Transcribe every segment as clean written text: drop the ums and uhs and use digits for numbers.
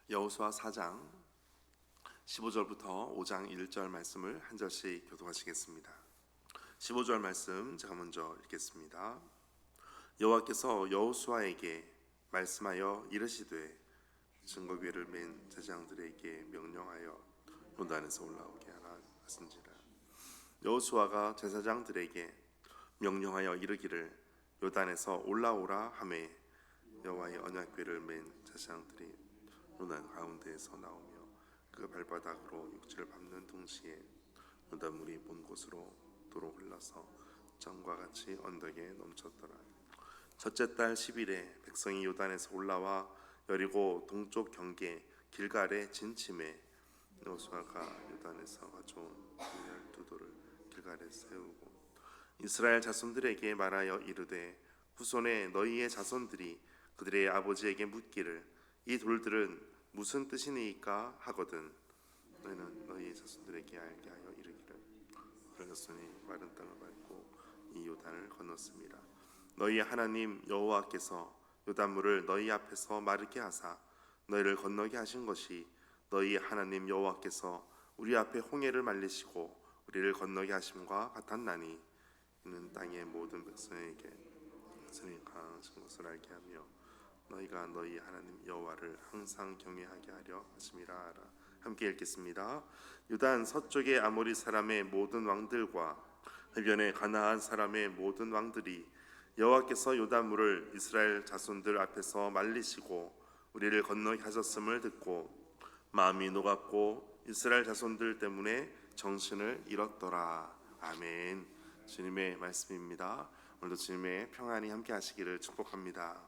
여호수아 4장 15절부터 5장 1절 말씀을 한 절씩 교독하시겠습니다. 15절 말씀 제가 먼저 읽겠습니다. 여호와께서 여호수아에게 말씀하여 이르시되 증거궤를 맨 제사장들에게 명령하여 요단에서 올라오게 하라 하신지라. 여호수아가 제사장들에게 명령하여 이르기를 요단에서 올라오라 하매 여호와의 언약궤를 맨 제사장들이 요단 가운데에서 나오며 그 발바닥으로 육지를 밟는 동시에 요단물이 본 곳으로 도로 흘러서 전과 같이 언덕에 넘쳤더라. 첫째 달 10일에 백성이 요단에서 올라와 여리고 동쪽 경계 길갈에 진침해 여호수아가 요단에서 가져온 12돌을 길갈에 세우고 이스라엘 자손들에게 말하여 이르되 후손에 너희의 자손들이 그들의 아버지에게 묻기를 이 돌들은 무슨 뜻이니까 하거든 너희는 너희 자손들에게 알게 하여 이르기를 그러셨으니 마른 땅을 밟고 이 요단을 건넜습니다. 너희 하나님 여호와께서 요단물을 너희 앞에서 마르게 하사 너희를 건너게 하신 것이 너희 하나님 여호와께서 우리 앞에 홍해를 말리시고 우리를 건너게 하심과 같았나니 이는 땅의 모든 백성에게 스님 강하신 것을 알게 하며 너희가 너희 하나님 여호와를 항상 경외하게 하려 하심이라 하라. 함께 읽겠습니다. 유단 서쪽의 아모리 사람의 모든 왕들과 해변의 가나안 사람의 모든 왕들이 여호와께서 요단물을 이스라엘 자손들 앞에서 말리시고 우리를 건너게 하셨음을 듣고 마음이 녹았고 이스라엘 자손들 때문에 정신을 잃었더라. 아멘. 주님의 말씀입니다. 오늘도 주님의 평안이 함께 하시기를 축복합니다.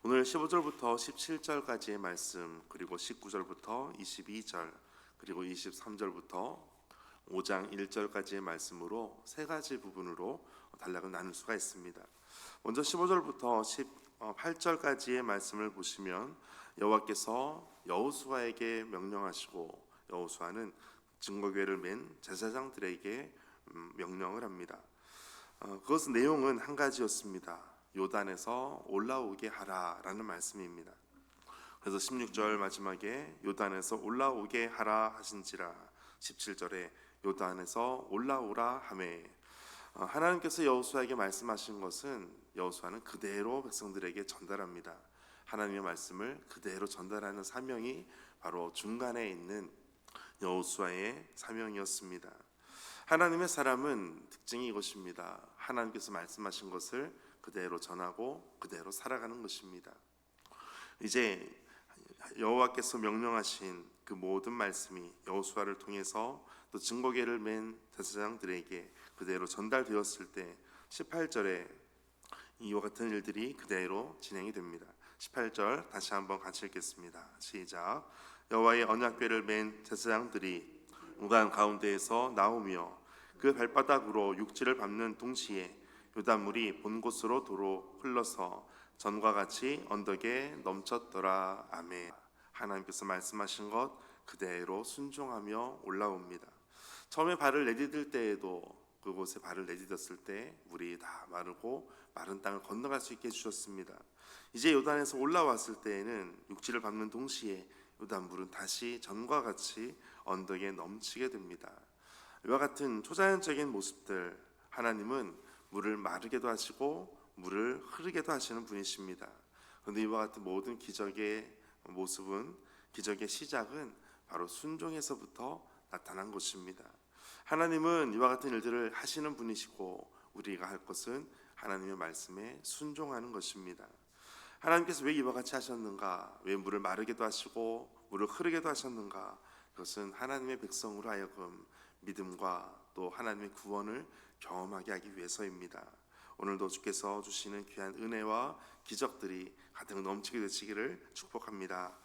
오늘 15절부터 17절까지의 말씀, 그리고 19절부터 22절, 그리고 23절부터 5장 1절까지의 말씀으로 세 가지 부분으로 단락을 나눌 수가 있습니다. 먼저 15절부터 18절까지의 말씀을 보시면 여호와께서 여호수아에게 명령하시고 여호수아는 증거궤를 맨 제사장들에게 명령을 합니다. 그것은 내용은 한 가지였습니다. 요단에서 올라오게 하라라는 말씀입니다. 그래서 16절 마지막에 요단에서 올라오게 하라 하신지라, 17절에 요단에서 올라오라 하매, 하나님께서 여호수아에게 말씀하신 것은 여호수아는 그대로 백성들에게 전달합니다. 하나님의 말씀을 그대로 전달하는 사명이 바로 중간에 있는 여호수아의 사명이었습니다. 하나님의 사람은 특징이 이것입니다. 하나님께서 말씀하신 것을 그대로 전하고 그대로 살아가는 것입니다. 이제 여호와께서 명령하신 그 모든 말씀이 여호수아를 통해서 또 증거궤를 맨 제사장들에게 그대로 전달되었을 때 18절에 이와 같은 일들이 그대로 진행이 됩니다. 18절 다시 한번 같이 읽겠습니다. 시작. 여호와의 언약궤를 맨 제사장들이 우간 가운데에서 나오며 그 발바닥으로 육지를 밟는 동시에 요단물이 본 곳으로 도로 흘러서 전과 같이 언덕에 넘쳤더라. 아멘. 하나님께서 말씀하신 것 그대로 순종하며 올라옵니다. 처음에 발을 내디딜 때에도 그곳에 발을 내디뎠을 때 물이 다 마르고 마른 땅을 건너갈 수 있게 해주셨습니다. 이제 요단에서 올라왔을 때에는 육지를 밟는 동시에 요단물은 다시 전과 같이 언덕에 넘치게 됩니다. 이와 같은 초자연적인 모습들, 하나님은 물을 마르게도 하시고 물을 흐르게도 하시는 분이십니다. 그런데 이와 같은 모든 기적의 모습은, 기적의 시작은 바로 순종에서부터 나타난 것입니다. 하나님은 이와 같은 일들을 하시는 분이시고 우리가 할 것은 하나님의 말씀에 순종하는 것입니다. 하나님께서 왜 이와 같이 하셨는가? 왜 물을 마르게도 하시고 물을 흐르게도 하셨는가? 그것은 하나님의 백성으로 하여금 믿음과 또 하나님의 구원을 경험하게 하기 위해서입니다. 오늘도 주께서 주시는 귀한 은혜와 기적들이 가득 넘치게 되시기를 축복합니다.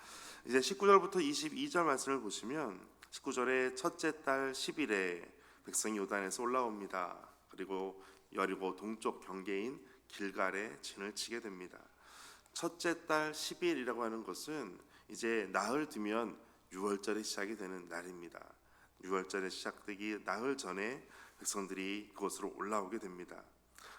이제 19절부터 22절 말씀을 보시면 19절에 첫째 달 10일에 백성이 요단에서 올라옵니다. 그리고 여리고 동쪽 경계인 길갈에 진을 치게 됩니다. 첫째 달 10일이라고 하는 것은 이제 나흘 뒤면 6월절이 시작이 되는 날입니다. 6월절에 시작되기 나흘 전에 백성들이 그곳으로 올라오게 됩니다.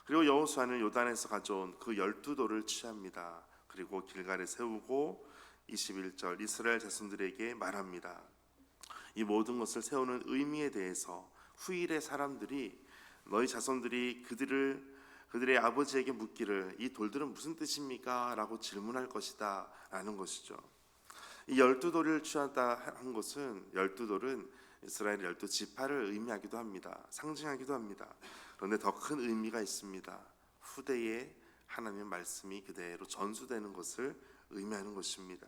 그리고 여호수아는 요단에서 가져온 그 12돌을 취합니다. 그리고 길갈에 세우고 21절 이스라엘 자손들에게 말합니다. 이 모든 것을 세우는 의미에 대해서 후일의 사람들이 너희 자손들이 그들의 아버지에게 묻기를 이 돌들은 무슨 뜻입니까? 라고 질문할 것이다 라는 것이죠. 이 12돌을 취하다 한 것은 12돌은 이스라엘 12지파를 의미하기도 합니다. 상징하기도 합니다. 그런데 더 큰 의미가 있습니다. 후대에 하나님의 말씀이 그대로 전수되는 것을 의미하는 것입니다.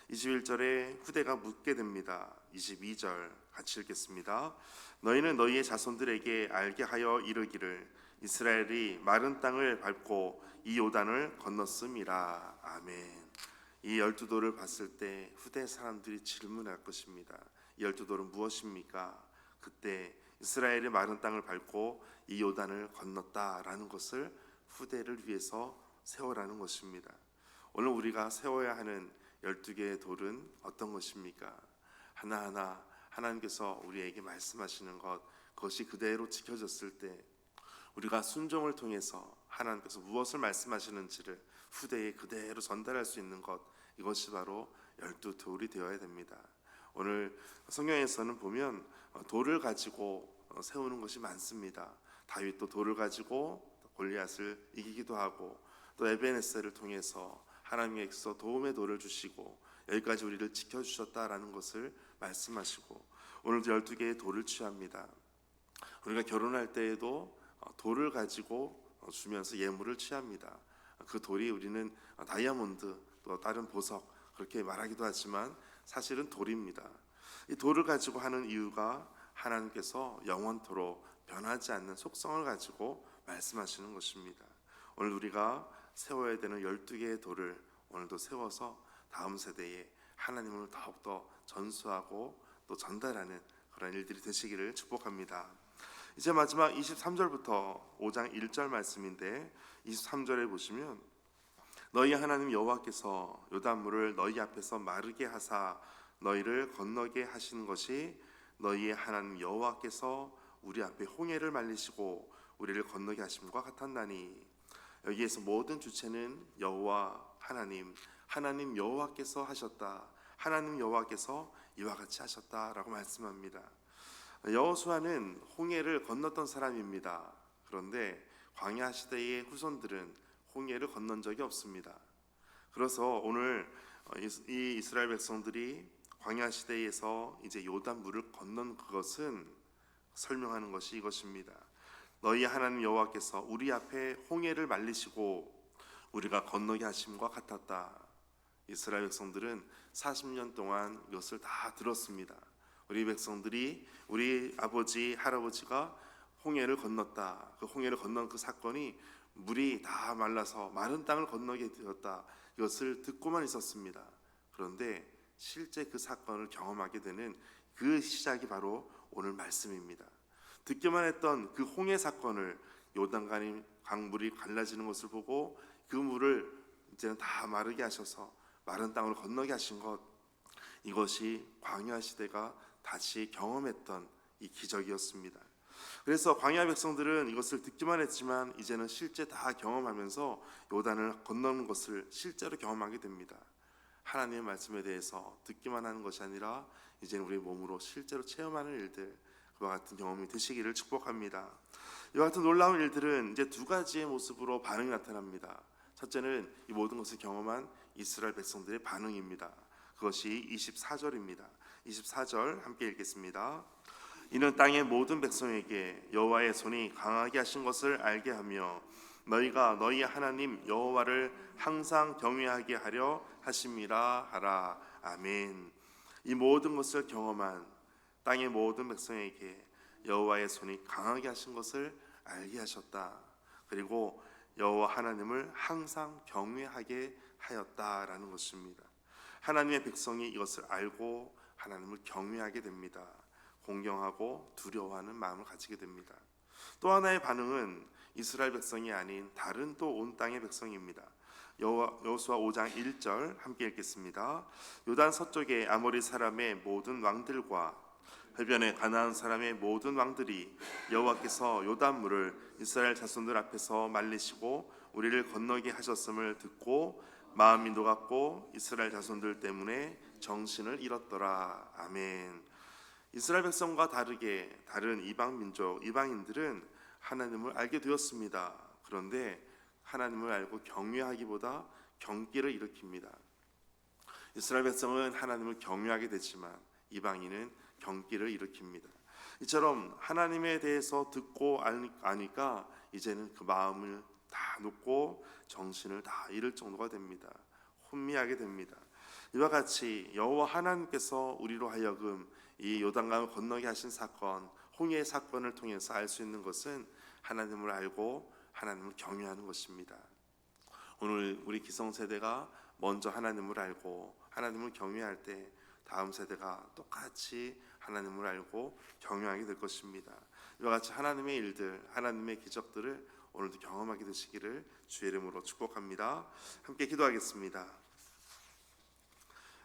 21절에 후대가 묻게 됩니다. 22절 같이 읽겠습니다. 너희는 너희의 자손들에게 알게 하여 이르기를 이스라엘이 마른 땅을 밟고 이 요단을 건넜음이라. 아멘. 이 12돌을 봤을 때 후대 사람들이 질문할 것입니다. 이 12돌은 무엇입니까? 그때 이스라엘이 마른 땅을 밟고 이 요단을 건넜다라는 것을 후대를 위해서 세워라는 것입니다. 오늘 우리가 세워야 하는 12개의 돌은 어떤 것입니까? 하나하나 하나님께서 우리에게 말씀하시는 것, 그것이 그대로 지켜졌을 때 우리가 순종을 통해서 하나님께서 무엇을 말씀하시는지를 후대에 그대로 전달할 수 있는 것, 이것이 바로 12돌이 되어야 됩니다. 오늘 성경에서는 보면 돌을 가지고 세우는 것이 많습니다. 다윗도 돌을 가지고 골리앗을 이기기도 하고, 또 에베네셀을 통해서 하나님께서 도움의 돌을 주시고 여기까지 우리를 지켜주셨다라는 것을 말씀하시고, 오늘도 12개의 돌을 취합니다. 우리가 결혼할 때에도 돌을 가지고 주면서 예물을 취합니다. 그 돌이 우리는 다이아몬드 또 다른 보석 그렇게 말하기도 하지만 사실은 돌입니다. 이 돌을 가지고 하는 이유가 하나님께서 영원토록 변하지 않는 속성을 가지고 말씀하시는 것입니다. 오늘 우리가 세워야 되는 12개의 돌을 오늘도 세워서 다음 세대에 하나님을 더욱더 전수하고 또 전달하는 그런 일들이 되시기를 축복합니다. 이제 마지막 23절부터 5장 1절 말씀인데, 23절에 보시면 너희 하나님 여호와께서 요단물을 너희 앞에서 마르게 하사 너희를 건너게 하신 것이 너희의 하나님 여호와께서 우리 앞에 홍해를 말리시고 우리를 건너게 하심과 같았나니. 여기에서 모든 주체는 여호와 하나님 여호와께서 하셨다, 하나님 여호와께서 이와 같이 하셨다라고 말씀합니다. 여호수아는 홍해를 건넜던 사람입니다. 그런데 광야 시대의 후손들은 홍해를 건넌 적이 없습니다. 그래서 오늘 이 이스라엘 백성들이 광야 시대에서 이제 요단 물을 건넌 그것은 설명하는 것이 이것입니다. 너희 하나님 여호와께서 우리 앞에 홍해를 말리시고 우리가 건너게 하심과 같았다. 이스라엘 백성들은 40년 동안 이것을 다 들었습니다. 우리 백성들이, 우리 아버지 할아버지가 홍해를 건넜다. 그 홍해를 건넌 그 사건이 물이 다 말라서 마른 땅을 건너게 되었다. 이것을 듣고만 있었습니다. 그런데 실제 그 사건을 경험하게 되는 그 시작이 바로 오늘 말씀입니다. 듣기만 했던 그 홍해 사건을, 요단강 강물이 갈라지는 것을 보고 그 물을 이제는 다 마르게 하셔서 마른 땅을 건너게 하신 것, 이것이 광야 시대가 다시 경험했던 이 기적이었습니다. 그래서 광야 백성들은 이것을 듣기만 했지만 이제는 실제 다 경험하면서 요단을 건너는 것을 실제로 경험하게 됩니다. 하나님의 말씀에 대해서 듣기만 하는 것이 아니라 이제는 우리 몸으로 실제로 체험하는 일들, 그와 같은 경험이 되시기를 축복합니다. 이와 같은 놀라운 일들은 이제 두 가지의 모습으로 반응이 나타납니다. 첫째는 이 모든 것을 경험한 이스라엘 백성들의 반응입니다. 그것이 24절입니다. 24절 함께 읽겠습니다. 이는 땅의 모든 백성에게 여호와의 손이 강하게 하신 것을 알게 하며 너희가 너희 하나님 여호와를 항상 경외하게 하려 하심이라 하라. 아멘. 이 모든 것을 경험한 땅의 모든 백성에게 여호와의 손이 강하게 하신 것을 알게 하셨다. 그리고 여호와 하나님을 항상 경외하게 하였다라는 것입니다. 하나님의 백성이 이것을 알고 하나님을 경외하게 됩니다. 공경하고 두려워하는 마음을 가지게 됩니다. 또 하나의 반응은 이스라엘 백성이 아닌 다른 또 온 땅의 백성입니다. 여호수아 5장 1절 함께 읽겠습니다. 요단 서쪽의 아모리 사람의 모든 왕들과 해변의 가나안 사람의 모든 왕들이 여호와께서 요단물을 이스라엘 자손들 앞에서 말리시고 우리를 건너게 하셨음을 듣고 마음이 녹았고 이스라엘 자손들 때문에 정신을 잃었더라. 아멘. 이스라엘 백성과 다르게 다른 이방 민족, 이방인들은 하나님을 알게 되었습니다. 그런데 하나님을 알고 경외하기보다 경계를 일으킵니다. 이스라엘 백성은 하나님을 경외하게 되지만 이방인은 경계를 일으킵니다. 이처럼 하나님에 대해서 듣고 아니까 이제는 그 마음을 다 놓고 정신을 다 잃을 정도가 됩니다. 혼미하게 됩니다. 이와 같이 여호와 하나님께서 우리로 하여금 이 요단강을 건너게 하신 사건, 홍해의 사건을 통해서 알 수 있는 것은 하나님을 알고 하나님을 경외하는 것입니다. 오늘 우리 기성세대가 먼저 하나님을 알고 하나님을 경외할 때 다음 세대가 똑같이 하나님을 알고 경외하게 될 것입니다. 이와 같이 하나님의 일들, 하나님의 기적들을 오늘도 경험하게 되시기를 주의 이름으로 축복합니다. 함께 기도하겠습니다.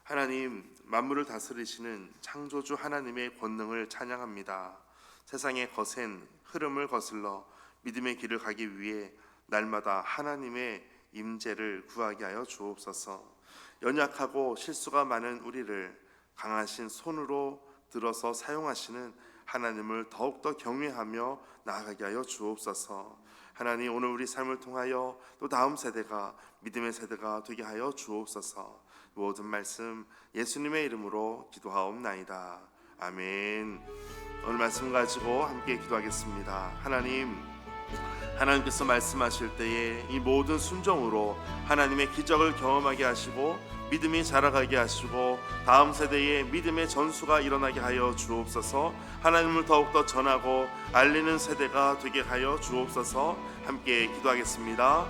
하나님, 만물을 다스리시는 창조주 하나님의 권능을 찬양합니다. 세상의 거센 흐름을 거슬러 믿음의 길을 가기 위해 날마다 하나님의 임재를 구하게 하여 주옵소서. 연약하고 실수가 많은 우리를 강하신 손으로 들어서 사용하시는 하나님을 더욱더 경외하며 나아가게 하여 주옵소서. 하나님, 오늘 우리 삶을 통하여 또 다음 세대가 믿음의 세대가 되게 하여 주옵소서. 모든 말씀 예수님의 이름으로 기도하옵나이다. 아멘. 오늘 말씀 가지고 함께 기도하겠습니다. 하나님께서 말씀하실 때에 이 모든 순종으로 하나님의 기적을 경험하게 하시고 믿음이 자라가게 하시고 다음 세대에 믿음의 전수가 일어나게 하여 주옵소서. 하나님을 더욱더 전하고 알리는 세대가 되게 하여 주옵소서. 함께 기도하겠습니다.